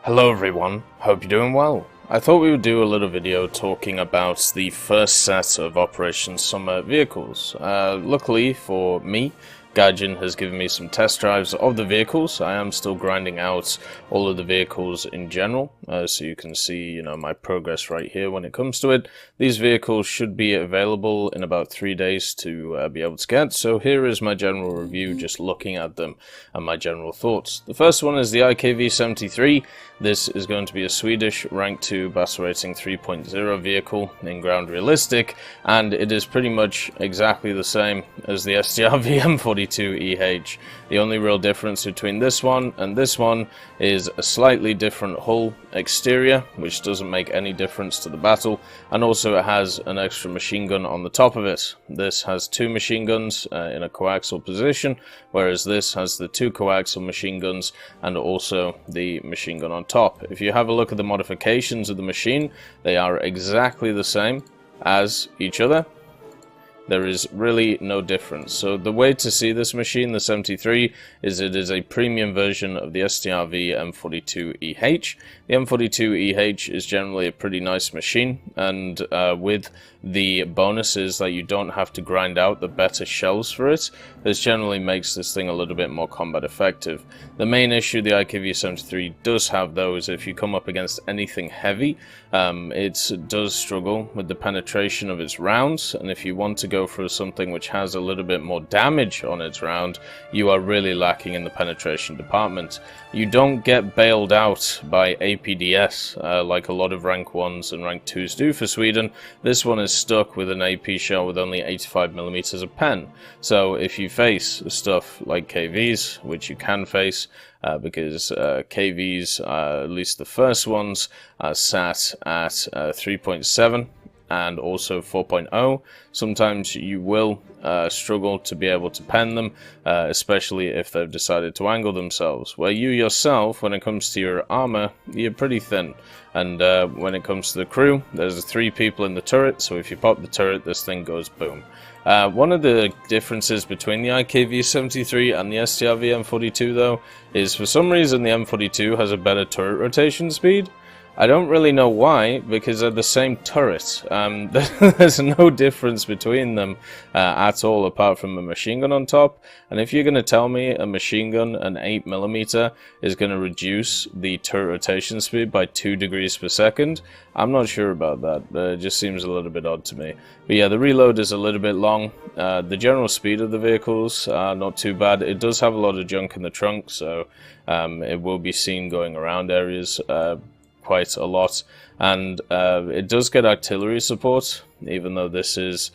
Hello everyone, hope you're doing well. I thought we would do a little video talking about the first set of Operation S.U.M.M.E.R vehicles. Luckily for me, Gaijin has given me some test drives of the vehicles. I am still grinding out all of the vehicles in general, so you can see, my progress right here when it comes to it. These vehicles should be available in about 3 days to be able to get, so here is my general review, just looking at them and my general thoughts. The first one is the IKV-73. This is going to be a Swedish rank 2 battle rating 3.0 vehicle in ground realistic, and it is pretty much exactly the same as the STRV M42EH. The only real difference between this one and this one is a slightly different hull exterior, which doesn't make any difference to the battle, and also it has an extra machine gun on the top of it. This has 2 machine guns in a coaxial position, whereas this has the 2 coaxial machine guns and also the machine gun on top. If you have a look at the modifications of the machine, they are exactly the same as each other. There is really no difference. So the way to see this machine, the 73, is it is a premium version of the STRV M42EH. The M42EH is generally a pretty nice machine, and with the bonuses that you don't have to grind out the better shells for it, this generally makes this thing a little bit more combat effective. The main issue the IKV-73 does have, though, is if you come up against anything heavy, it does struggle with the penetration of its rounds, and if you want to go for something which has a little bit more damage on its round, you are really lacking in the penetration department. You don't get bailed out by APDS like a lot of rank 1s and rank 2s do for Sweden. This one is stuck with an AP shell with only 85mm of pen. So if you face stuff like KVs, which you can face, because KVs, at least the first ones, are sat at 3.7 and also 4.0. Sometimes you will struggle to be able to pen them, especially if they've decided to angle themselves. Where you yourself, when it comes to your armor, you're pretty thin. And when it comes to the crew, there's 3 people in the turret, so if you pop the turret, this thing goes boom. One of the differences between the IKV-73 and the STRV M42, though, is for some reason the M42 has a better turret rotation speed. I don't really know why, because they're the same turret. There's no difference between them at all, apart from a machine gun on top. And if you're going to tell me a machine gun, an 8mm, is going to reduce the turret rotation speed by 2 degrees per second, I'm not sure about that. It just seems a little bit odd to me. But yeah, the reload is a little bit long. The general speed of the vehicles, not too bad. It does have a lot of junk in the trunk, so it will be seen going around areas quite a lot, and it does get artillery support, even though this is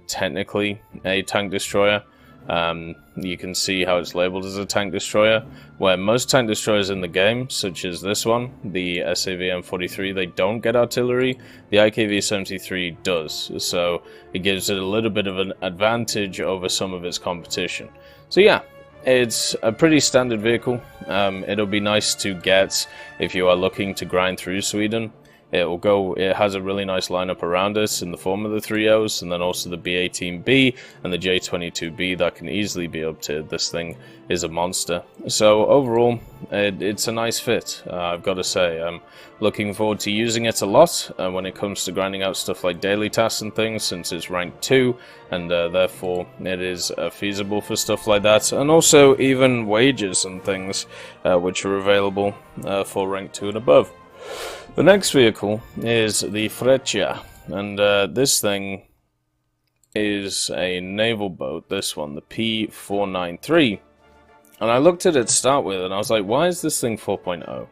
technically a tank destroyer. You can see how it's labeled as a tank destroyer, where most tank destroyers in the game, such as this one, the SAV-M43, they don't get artillery. The IKV-73 does, so it gives it a little bit of an advantage over some of its competition. So yeah, it's a pretty standard vehicle. It'll be nice to get if you are looking to grind through Sweden. It has a really nice lineup around it in the form of the 3.0s, and then also the B18B and the J22B that can easily be uptiered. This thing is a monster. So overall, it's a nice fit, I've got to say. I'm looking forward to using it a lot when it comes to grinding out stuff like daily tasks and things, since it's rank 2, and therefore it is feasible for stuff like that, and also even wages and things which are available for rank 2 and above. The next vehicle is the Freccia, and this thing is a naval boat, this one, the P493. And I looked at it to start with, and I was like, why is this thing 4.0?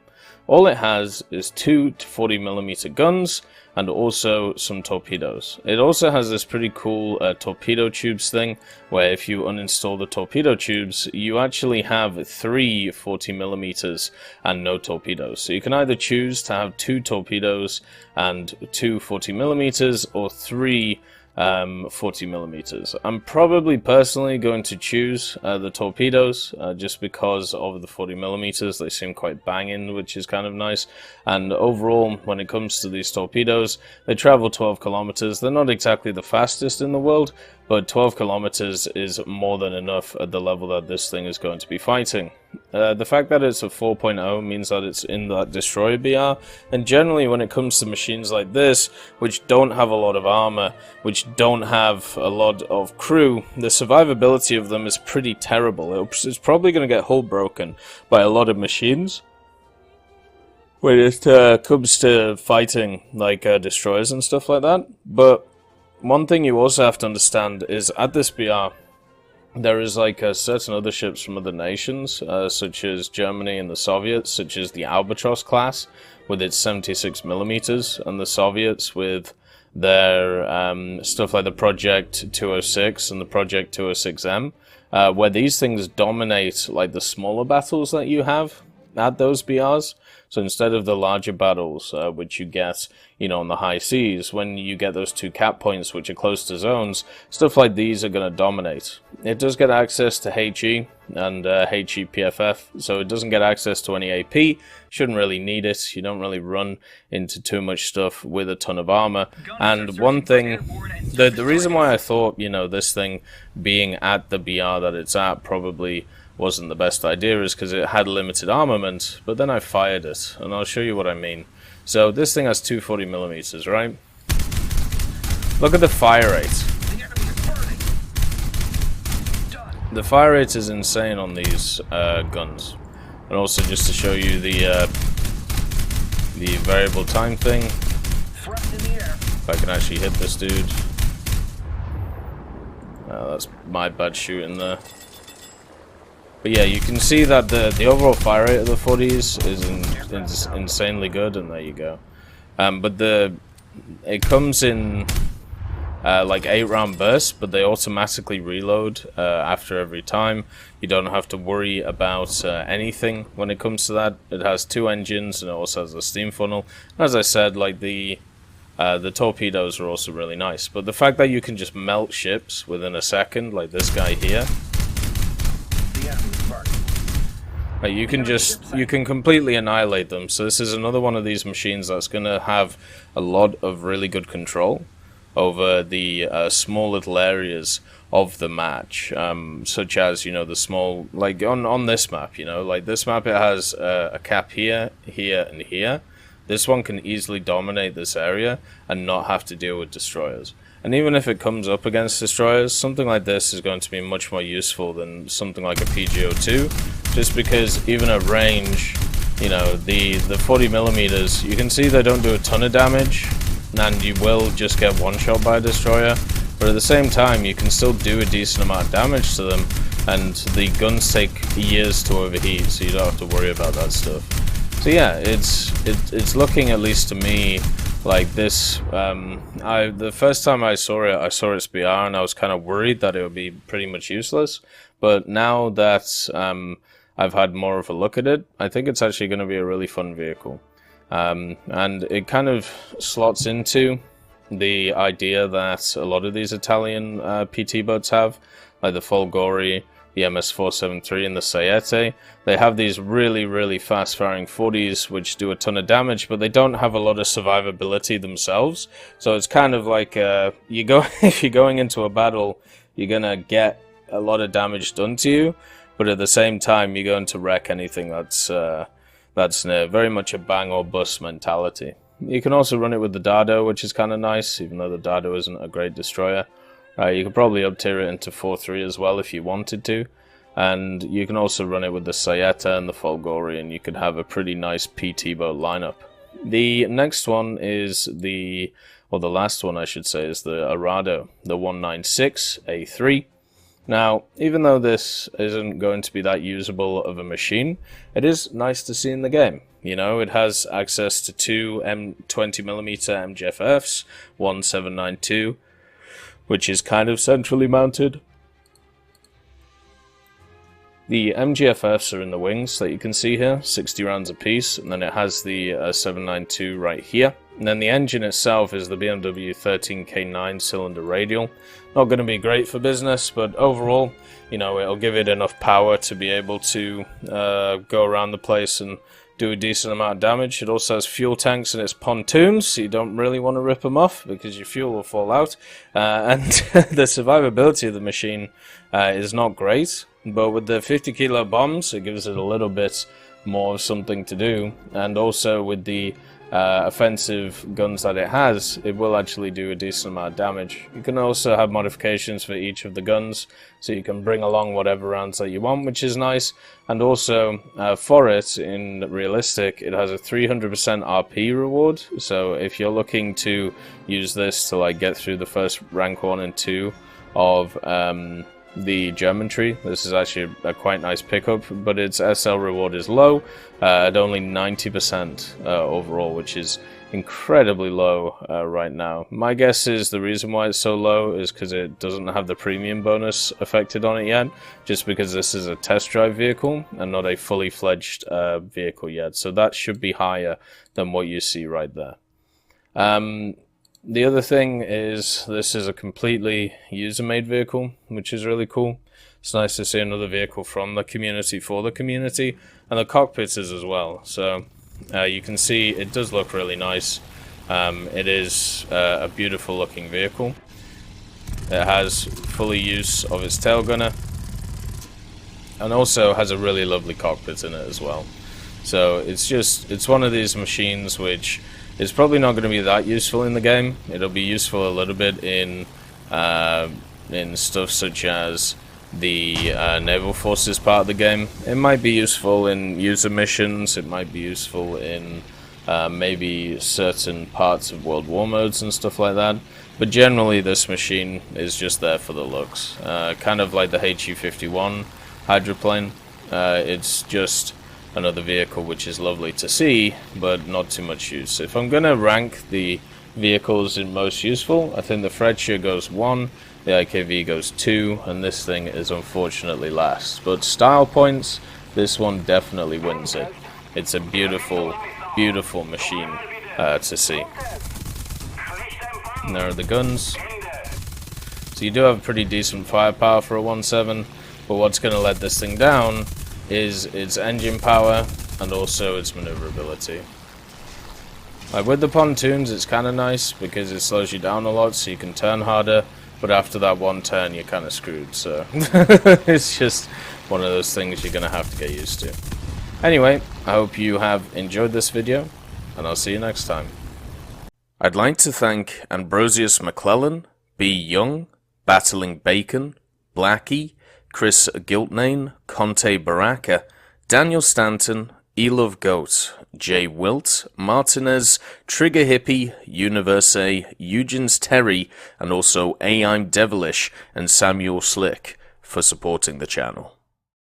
All it has is 2 40mm guns, and also some torpedoes. It also has this pretty cool torpedo tubes thing, where if you uninstall the torpedo tubes, you actually have 3 40mm and no torpedoes. So you can either choose to have 2 torpedoes and 2 40mm, or 3 40mm. I'm probably personally going to choose the torpedoes just because of the 40mm. They seem quite banging, which is kind of nice. And overall, when it comes to these torpedoes, they travel 12 kilometers. They're not exactly the fastest in the world, but 12 kilometers is more than enough at the level that this thing is going to be fighting. The fact that it's a 4.0 means that it's in that destroyer BR, and generally when it comes to machines like this, which don't have a lot of armor, which don't have a lot of crew, the survivability of them is pretty terrible. It's probably going to get hull broken by a lot of machines when it comes to fighting like destroyers and stuff like that. But one thing you also have to understand is at this BR, there is like certain other ships from other nations, such as Germany and the Soviets, such as the Albatross class with its 76mm, and the Soviets with their stuff like the Project 206 and the Project 206M, where these things dominate like the smaller battles that you have at those BRs. So instead of the larger battles, which you get, you know, on the high seas, when you get those two cap points which are close to zones, stuff like these are going to dominate. It does get access to HE and HE PFF, so it doesn't get access to any AP. Shouldn't really need it. You don't really run into too much stuff with a ton of armor. And one thing, the reason why I thought, you know, this thing being at the BR that it's at probably wasn't the best idea is because it had limited armament, but then I fired it, and I'll show you what I mean. So this thing has 240mm, right? Look at the fire rate. The fire rate is insane on these guns. And also just to show you the variable time thing. If I can actually hit this dude. That's my bad shooting there. But yeah, you can see that the overall fire rate of the 40s is insanely good, and there you go. But it comes in like 8-round bursts, but they automatically reload after every time. You don't have to worry about anything when it comes to that. It has 2 engines, and it also has a steam funnel. And as I said, like the torpedoes are also really nice. But the fact that you can just melt ships within a second, like this guy here. Like you can completely annihilate them. So this is another one of these machines that's going to have a lot of really good control over the small little areas of the match, such as, you know, the small, like on this map, you know, like this map, it has a cap here, here, and here. This one can easily dominate this area and not have to deal with destroyers. And even if it comes up against destroyers, something like this is going to be much more useful than something like a PGO-2, just because even at range, you know, the 40mm, you can see they don't do a ton of damage, and you will just get one shot by a destroyer, but at the same time you can still do a decent amount of damage to them, and the guns take years to overheat, so you don't have to worry about that stuff. So yeah, it's looking, at least to me, like this. The first time I saw its BR, and I was kind of worried that it would be pretty much useless, but now that I've had more of a look at it, I think it's actually going to be a really fun vehicle. And it kind of slots into the idea that a lot of these Italian PT boats have, like the Folgore, the MS-473, and the Sayete. They have these really, really fast-firing 40s which do a ton of damage, but they don't have a lot of survivability themselves. So it's kind of like if you're going into a battle, you're gonna get a lot of damage done to you, but at the same time, you're going to wreck anything that's near. Very much a bang or bust mentality. You can also run it with the Erado, which is kind of nice, even though the Erado isn't a great destroyer. You could probably up-tier it into 4.3 as well if you wanted to. And you can also run it with the Sayeta and the Folgore, and you could have a pretty nice PT boat lineup. The next one is the last one I should say, is the Erado, the 196A3. Now, even though this isn't going to be that usable of a machine, it is nice to see in the game. You know, it has access to 2 20mm MGFFs, one 792, which is kind of centrally mounted. The MGFFs are in the wings that you can see here, 60 rounds apiece, and then it has the 792 right here. And then the engine itself is the BMW 13K9 cylinder radial. Not going to be great for business, but overall, you know, it'll give it enough power to be able to go around the place and do a decent amount of damage. It also has fuel tanks in its pontoons, so you don't really want to rip them off because your fuel will fall out. And the survivability of the machine is not great, but with the 50 kilo bombs, it gives it a little bit more of something to do. And also with the offensive guns that it has, it will actually do a decent amount of damage. You can also have modifications for each of the guns, so you can bring along whatever rounds that you want, which is nice. And also for it, in realistic, it has a 300% RP reward, so if you're looking to use this to like get through the first rank 1 and 2 of the Geometry, this is actually a quite nice pickup, but its SL reward is low, at only 90% overall, which is incredibly low right now. My guess is the reason why it's so low is because it doesn't have the premium bonus affected on it yet, just because this is a test drive vehicle and not a fully fledged vehicle yet, so that should be higher than what you see right there. The other thing is this is a completely user-made vehicle, which is really cool. It's nice to see another vehicle from the community for the community, and the cockpit is as well. So you can see it does look really nice. It is a beautiful looking vehicle. It has fully use of its tail gunner, and also has a really lovely cockpit in it as well. So it's one of these machines which is probably not going to be that useful in the game. It'll be useful a little bit in stuff such as the naval forces part of the game. It might be useful in user missions. It might be useful in maybe certain parts of World War modes and stuff like that. But generally, this machine is just there for the looks. Kind of like the HU-51 hydroplane. It's just another vehicle which is lovely to see, but not too much use. If I'm going to rank the vehicles in most useful, I think the Freccia goes 1, the IKV goes 2, and this thing is unfortunately last. But style points, this one definitely wins it. It's a beautiful, beautiful machine to see. And there are the guns. So you do have pretty decent firepower for a 1.7, but what's going to let this thing down is its engine power and also its maneuverability. Like with the pontoons, it's kind of nice because it slows you down a lot so you can turn harder, but after that one turn you're kind of screwed, so it's just one of those things you're going to have to get used to. Anyway, I hope you have enjoyed this video, and I'll see you next time. I'd like to thank Ambrosius McClellan, B. Young, Battling Bacon, Blackie, Chris Giltnane, Conte Baraka, Daniel Stanton, Elove Goat, Jay Wilt, Martinez, Trigger Hippie, Universe, Eugens Terry, and also I'm Devilish and Samuel Slick for supporting the channel.